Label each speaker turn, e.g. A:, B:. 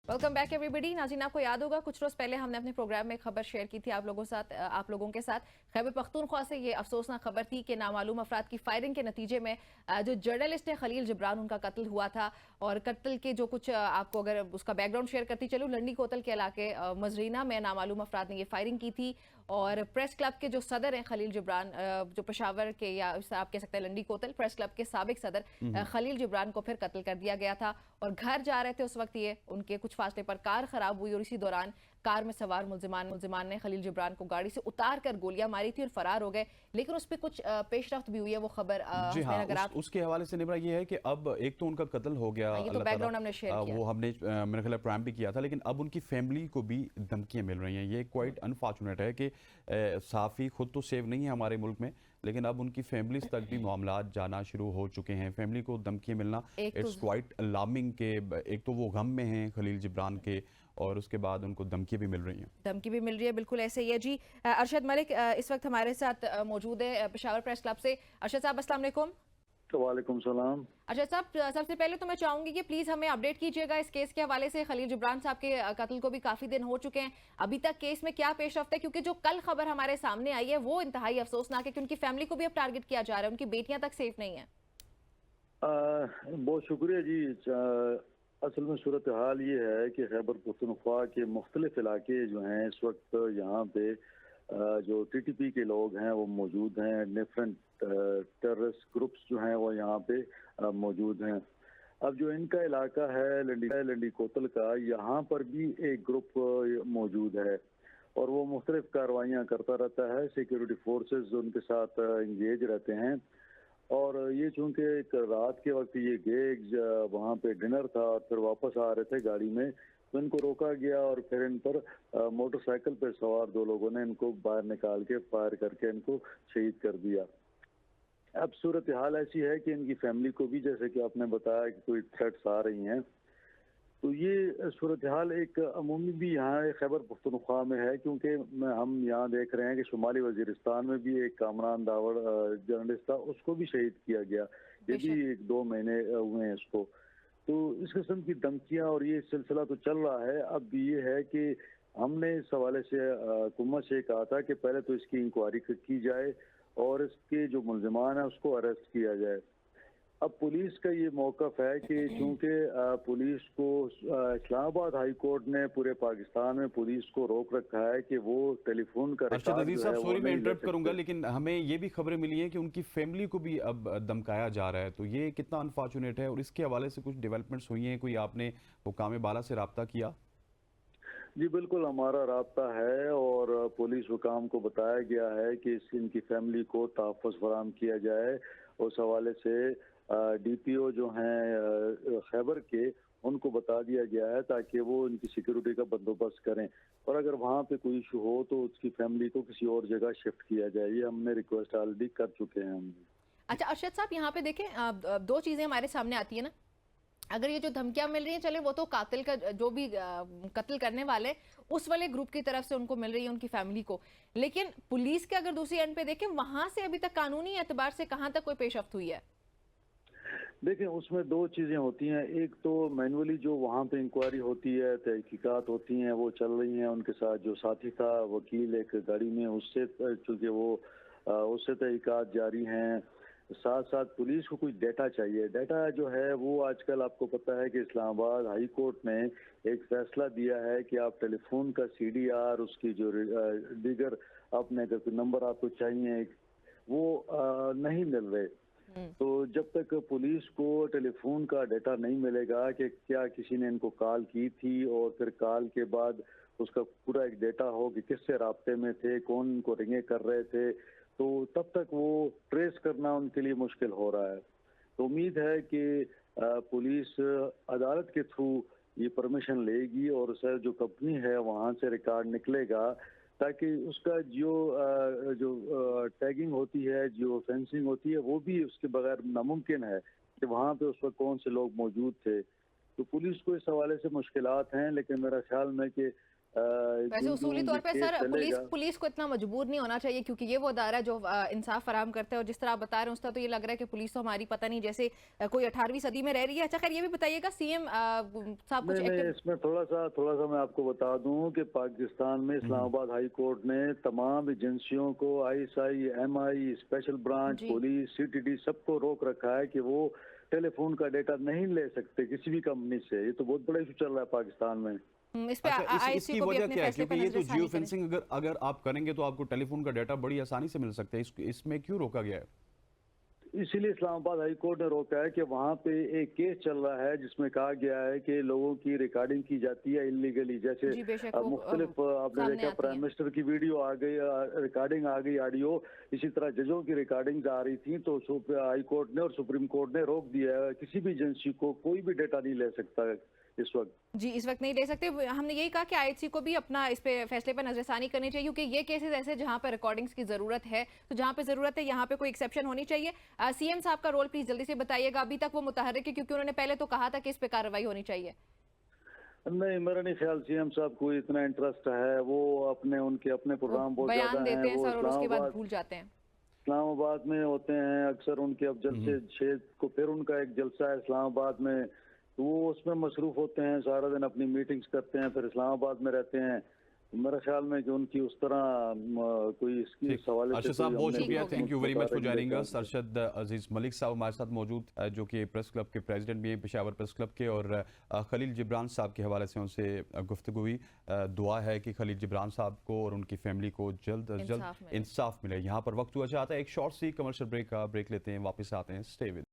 A: Welcome back everybody. नाज़रीन, आपको याद होगा कुछ रोज़ पहले हमने अपने प्रोग्राम में खबर शेयर की थी आप लोगों के साथ। खैबर पख्तूनख्वा से ये अफसोसनाक खबर थी कि नामालूम अफराद की फायरिंग के नतीजे में जो जर्नलिस्ट है खलील जिब्रान, उनका कत्ल हुआ था। और कत्ल के जो कुछ आपको अगर उसका बैकग्राउंड शेयर करती चलूँ, लंडी कोतल के इलाके मजरीना में नामालूम अफराद ने ये फायरिंग की थी। और प्रेस क्लब के जो सदर हैं खलील जिब्रान, जो पेशावर के या आप कह सकते हैं लंडी कोतल प्रेस क्लब के साबिक सदर खलील जिब्रान को फिर कत्ल कर दिया गया था। और घर जा रहे थे उस वक्त ये उनके कुछ फासले पर कार खराब हुई और इसी दौरान कार में सवार मुल्जिमान ने खलील जिब्रान को गाड़ी से उतार कर गोलियां मारी थी और फरार हो गए। लेकिन उस पर कुछ पेशरफ्त भी हुई है, वो खबर
B: जी हाँ,
A: अगर आप
B: उसके हवाले से निबरा ये है कि अब एक तो उनका कत्ल हो गया,
A: ये तो बैकग्राउंड हमने शेयर किया,
B: वो हमने मेरे ख्याल प्राइम भी किया था, लेकिन अब उनकी फैमिली को भी धमकियां मिल रही हैं। ये क्वाइट अनफॉर्चुनेट है कि साफ़ी खुद तो सेव नहीं है हमारे मुल्क में, लेकिन अब उनकी फैमिलीज तक भी मामलात जाना शुरू हो चुके हैं। फैमिली को धमकियां मिलना इट्स क्वाइट अलार्मिंग के एक तो वो गम में हैं खलील जिब्रान के, और उसके बाद उनको धमकी भी मिल रही है।
A: बिल्कुल ऐसे ही है जी। अरशद मलिक इस वक्त हमारे साथ मौजूद है पेशावर प्रेस क्लब से। अरशद साहब, अस्सलाम वालेकुम।
C: वालेकुम सलाम।
A: अरशद साहब, सबसे पहले तो मैं चाहूंगी कि प्लीज हमें अपडेट कीजिएगा इस केस के हवाले से। खलील जिब्रान साहब के कत्ल को भी काफी दिन हो चुके हैं, अभी तक केस में क्या पेशरफ्त है? क्योंकि जो कल खबर हमारे सामने आई है वो इंतहाई अफसोसनाक है कि उनकी फैमिली को भी अब टारगेट किया जा रहा है, उनकी बेटियां तक सेफ नहीं है।
C: बहुत शुक्रिया जी। असल में सूरत हाल ये है कि खैबर पख्तूनख्वा के मुख्तलिफ इलाके जो हैं इस वक्त यहाँ पे जो टीटीपी के लोग हैं वो मौजूद हैं। डिफरेंट टेररिस्ट ग्रुप्स जो हैं वो यहाँ पे मौजूद हैं। अब जो इनका इलाका है लंडी कोतल का, यहाँ पर भी एक ग्रुप मौजूद है और वो मुख्तलिफ कार्रवाइयाँ करता रहता है। सिक्योरिटी फोर्सेस उनके साथ इंगेज रहते हैं। और ये चूंकि एक रात के वक्त ये गए वहाँ पे डिनर था और फिर वापस आ रहे थे गाड़ी में, तो इनको रोका गया और फिर इन पर मोटरसाइकिल पर सवार दो लोगों ने इनको बाहर निकाल के फायर करके इनको शहीद कर दिया। अब सूरत हाल ऐसी है कि इनकी फैमिली को भी, जैसे कि आपने बताया, कि कोई थ्रेट्स आ रही हैं, तो ये सूरत हाल एक अमूमी भी यहाँ खैबर पख्तूनख्वा में है। क्योंकि हम यहाँ देख रहे हैं कि शुमाली वजीरिस्तान में भी एक कामरान दावड़ जर्नलिस्ट था, उसको भी शहीद किया गया। ये भी 1-2 महीने हुए हैं इसको। तो इस किस्म की धमकियाँ और ये सिलसिला तो चल रहा है। अब ये है कि हमने इस हवाले से हुकूमत से कहा था कि पहले तो इसकी इंक्वायरी की जाए और इसके जो मुल्जिमान है उसको अरेस्ट किया जाए। अब पुलिस का ये मौकफ है कि चूंकि पुलिस को इस्लामाबाद हाई कोर्ट ने पूरे पाकिस्तान में पुलिस को रोक रखा है कि वो टेलीफोन का
B: अरशद अजीज साहब, सॉरी मैं इंटरप्ट करूंगा, लेकिन हमें ये भी खबरें मिली हैं कि उनकी फैमिली को भी अब धमकाया जा रहा है, तो ये कितना अनफॉर्चुनेट है? और इसके हवाले से कुछ डेवलपमेंट्स हुई हैं? कोई आपने हुकाम बाला से रब्ता किया?
C: जी बिल्कुल, हमारा राब्ता है और पुलिस हुकाम को बताया गया है कि इनकी फैमिली को तहफ़्फ़ुज़ फराहम किया जाए। उस हवाले से डीपीओ जो हैं खैबर के, उनको बता दिया गया है ताकि वो इनकी सिक्योरिटी का बंदोबस्त करें और अगर वहाँ पे कोई इशू हो तो उसकी फैमिली को किसी और जगह शिफ्ट किया जाए। ये हमने रिक्वेस्ट ऑलरेडी कर चुके हैं हम।
A: अच्छा अरशद साहब, यहाँ पे देखें दो चीजें हमारे सामने आती है ना। अगर ये जो धमकियां मिल रही हैं, चले वो तो कातिल का जो भी कत्ल करने वाले उस वाले ग्रुप की तरफ से उनको मिल रही है, उनकी फैमिली को, लेकिन पुलिस के अगर दूसरी एंड पे देखें, वहां से अभी तक कानूनी एतबार से कहां तक कोई पेशरफ्त हुई है?
C: देखिए, उसमें 2 चीज़ें होती हैं। एक तो मैनुअली जो वहाँ पे इंक्वायरी होती है, तहकीकात होती हैं, वो चल रही हैं। उनके साथ जो साथी था वकील एक गाड़ी में, उससे चूँकि वो उससे तहकीकात जारी हैं। साथ साथ पुलिस को कुछ डाटा चाहिए। डाटा जो है वो आजकल आपको पता है कि इस्लामाबाद हाई कोर्ट ने एक फैसला दिया है कि आप टेलीफोन का सीडीआर, उसकी जो दीगर अपने अगर कोई नंबर आपको चाहिए वो नहीं मिल रहे। तो जब तक पुलिस को टेलीफोन का डाटा नहीं मिलेगा कि क्या किसी ने इनको कॉल की थी और फिर कॉल के बाद उसका पूरा एक डाटा हो कि किससे राब्ते में थे, कौन इनको रिंगे कर रहे थे, तो तब तक वो ट्रेस करना उनके लिए मुश्किल हो रहा है। तो उम्मीद है कि पुलिस अदालत के थ्रू ये परमिशन लेगी और सर जो कंपनी है वहाँ से रिकॉर्ड निकलेगा ताकि उसका जो टैगिंग होती है, जो फेंसिंग होती है, वो भी उसके बगैर नामुमकिन है कि वहाँ पे उस वक्त कौन से लोग मौजूद थे। तो पुलिस को इस हवाले से मुश्किलात हैं, लेकिन मेरा ख्याल में कि
A: वैसे उसूली तौर पे सर पुलिस को इतना मजबूर नहीं होना चाहिए, क्योंकि ये वो अदारा जो इंसाफ फराहम करता है, और जिस तरह आप बता रहे हैं उस तरह तो ये लग रहा है कि पुलिस तो हमारी पता नहीं जैसे कोई 18वीं सदी में रह रही है। अच्छा खैर, ये भी बताइएगा सीएम साहब कुछ
C: नहीं, इसमें थोड़ा सा मैं आपको बता दूं कि पाकिस्तान में इस्लामाबाद हाई कोर्ट ने तमाम एजेंसियों को, ISI, MI, special branch, police, CTD सबको रोक रखा है कि वो टेलीफोन का डेटा नहीं ले सकते किसी भी कंपनी से। ये तो बहुत बड़ा इशू चल रहा है पाकिस्तान में।
A: इस पे
B: इसकी वजह क्या है? क्योंकि ये तो जियो फेंसिंग अगर आप करेंगे तो आपको टेलीफोन का डाटा बड़ी आसानी से मिल सकता है। इसमें क्यों रोका गया है?
C: इसीलिए इस्लामाबाद हाई कोर्ट ने रोका है कि वहाँ पे एक केस चल रहा है जिसमें कहा गया है कि लोगों की रिकॉर्डिंग की जाती है इलीगली। जैसे मुख्तलिफ आपने देखा प्राइम मिनिस्टर की वीडियो आ गई, रिकॉर्डिंग आ गई, ऑडियो। इसी तरह जजों की रिकॉर्डिंग आ रही थी, तो हाई कोर्ट ने और सुप्रीम कोर्ट ने रोक दिया है। किसी भी एजेंसी को कोई भी डेटा नहीं ले सकता है इस वक्त।
A: जी, इस वक्त नहीं ले सकते। हमने यही कहा कि IHC को भी अपना इस पे फैसले पर नजरसानी करनी चाहिए, क्योंकि ये केसेस ऐसे जहां पर रिकॉर्डिंग्स की जरूरत है, तो जहां पे जरूरत है यहाँ पे कोई एक्सेप्शन होनी चाहिए। CM साहब का रोल प्लीज जल्दी से बताइएगा। अभी तक वो मुतहर्रिक है, क्योंकि उन्होंने पहले तो कहा था कि इस पे कार्रवाई होनी चाहिए।
C: नहीं, मेरा नहीं ख्याल CM साहब को इतना इंटरेस्ट है। वो उनके अपने प्रोग्राम बहुत
A: बयान देते हैं सर और उसके बाद भूल जाते हैं।
C: इस्लामाबाद में होते हैं अक्सर उनके। अब जलसे 6 को फिर उनका एक जलसा है इस्लामाबाद में, तो वो उसमें मसरूफ होते हैं, सारा दिन अपनी मीटिंग्स करते हैं, फिर इस्लामाबाद में रहते हैं। मेरा ख्याल में कि उनकी उस तरह कोई इसकी सवाल।
B: अर्शद साहब बहुत शुक्रिया, thank you very much for joining us. Arshad Aziz Malik साहब हमारे साथ मौजूद, जो कि प्रेस क्लब के प्रेसिडेंट भी हैं, पेशावर प्रेस क्लब के, और खलील जिब्रान साहब के हवाले से उनसे गुफ्तगू हुई। दुआ है कि खलील जिब्रान साहब को और उनकी फैमिली को जल्द अज जल्द इंसाफ मिले। यहाँ पर वक्त हुआ चाहता है एक शॉर्ट सी कमर्शियल ब्रेक लेते हैं, वापस आते हैं। Stay with